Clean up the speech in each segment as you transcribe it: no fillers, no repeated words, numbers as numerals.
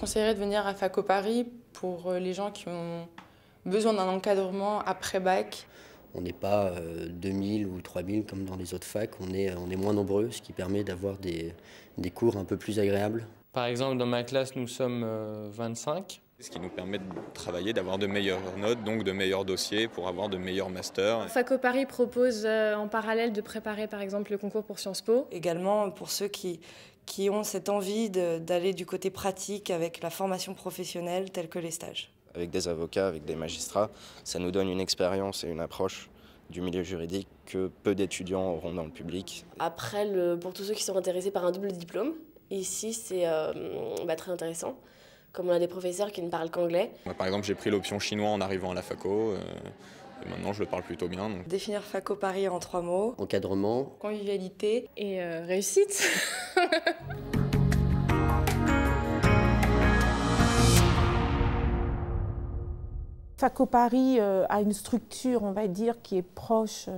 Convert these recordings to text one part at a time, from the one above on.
conseillerais de venir à Faco Paris pour les gens qui ont besoin d'un encadrement après bac. On n'est pas 2000 ou 3000 comme dans les autres facs, on est moins nombreux, ce qui permet d'avoir des cours un peu plus agréables. Par exemple, dans ma classe, nous sommes 25. Ce qui nous permet de travailler, d'avoir de meilleures notes, donc de meilleurs dossiers pour avoir de meilleurs masters. Faco Paris propose en parallèle de préparer par exemple le concours pour Sciences Po. Également pour ceux qui ont cette envie d'aller du côté pratique avec la formation professionnelle telle que les stages. Avec des avocats, avec des magistrats, ça nous donne une expérience et une approche du milieu juridique que peu d'étudiants auront dans le public. Après, pour tous ceux qui sont intéressés par un double diplôme, ici c'est très intéressant. Comme on a des professeurs qui ne parlent qu'anglais. Moi, par exemple, j'ai pris l'option chinois en arrivant à la faco. Et maintenant, je le parle plutôt bien. Donc. Définir Faco Paris en 3 mots. Encadrement. Convivialité. Et réussite. Faco Paris a une structure, on va dire, qui est proche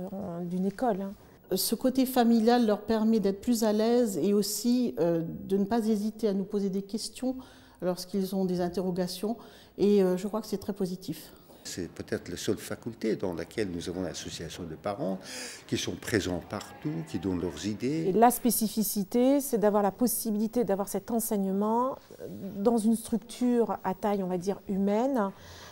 d'une école. Ce côté familial leur permet d'être plus à l'aise et aussi de ne pas hésiter à nous poser des questions lorsqu'ils ont des interrogations. Et je crois que c'est très positif. C'est peut-être la seule faculté dans laquelle nous avons l'association de parents qui sont présents partout, qui donnent leurs idées. Et la spécificité, c'est d'avoir la possibilité d'avoir cet enseignement dans une structure à taille, on va dire, humaine,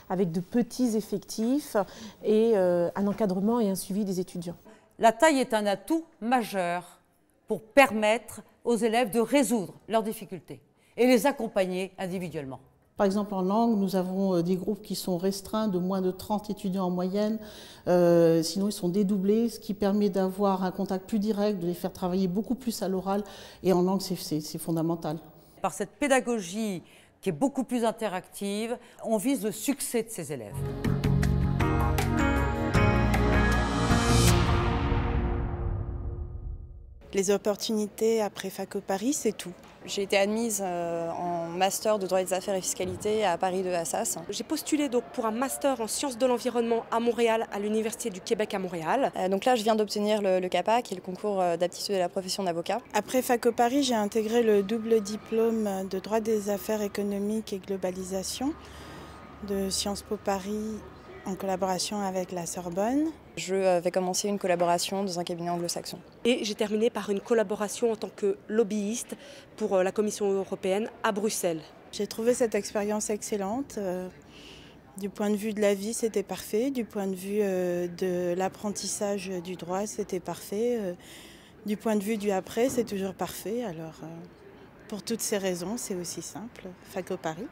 avec de petits effectifs et un encadrement et un suivi des étudiants. La taille est un atout majeur pour permettre aux élèves de résoudre leurs difficultés et les accompagner individuellement. Par exemple, en langue, nous avons des groupes qui sont restreints de moins de 30 étudiants en moyenne. Sinon, ils sont dédoublés, ce qui permet d'avoir un contact plus direct, de les faire travailler beaucoup plus à l'oral. Et en langue, c'est fondamental. Par cette pédagogie qui est beaucoup plus interactive, on vise le succès de ces élèves. Les opportunités après Faco Paris, c'est tout. J'ai été admise en master de droit des affaires et fiscalité à Paris 2 Assas. J'ai postulé donc pour un master en sciences de l'environnement à Montréal, à l'Université du Québec à Montréal. Donc là, je viens d'obtenir le CAPA, qui est le concours d'aptitude à la profession d'avocat. Après Faco Paris, j'ai intégré le double diplôme de droit des affaires économiques et globalisation de Sciences Po Paris en collaboration avec la Sorbonne. Je vais commencer une collaboration dans un cabinet anglo-saxon. Et j'ai terminé par une collaboration en tant que lobbyiste pour la Commission européenne à Bruxelles. J'ai trouvé cette expérience excellente. Du point de vue de la vie, c'était parfait. Du point de vue de l'apprentissage du droit, c'était parfait. Du point de vue du après, c'est toujours parfait. Alors, pour toutes ces raisons, c'est aussi simple. Faco Paris.